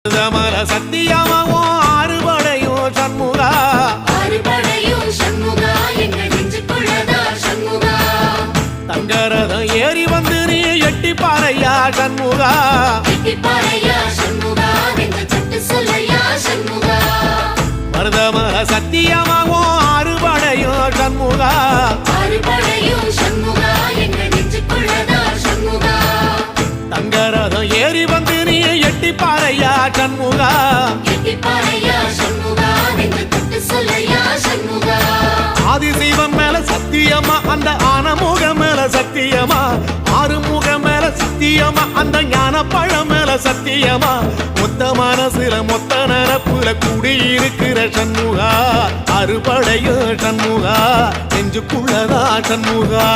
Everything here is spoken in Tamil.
மருதமல சத்தியமாவோ ஆறுபடையும் சண்முகா எங்கள் நெஞ்சுக்குள்ளதா சண்முகா தங்கரதம் ஏறி வந்து நீ எட்டி பாறையா சண்முகா மருதமல சத்தியமாவோ ஆறுபடையும் சண்முகா எங்கள் நெஞ்சுக்குள்ளதா சண்முகா தங்கரதம் ஏறி வந்து நீ எட்டி பாறையா சண்முகா ஆதிசிவன் மேல சத்தியமா அந்த ஆனமுகம் மேல சத்தியமா ஆறுமுகம் மேல சத்தியமா அந்த ஞான பழம் மேல சத்தியமா மொத்த மனசுல மொத்த நரப்புல குடியிருக்கிற சண்முகா அறுபடையும் சண்முகா நெஞ்சுக்குள்ளதா சண்முகா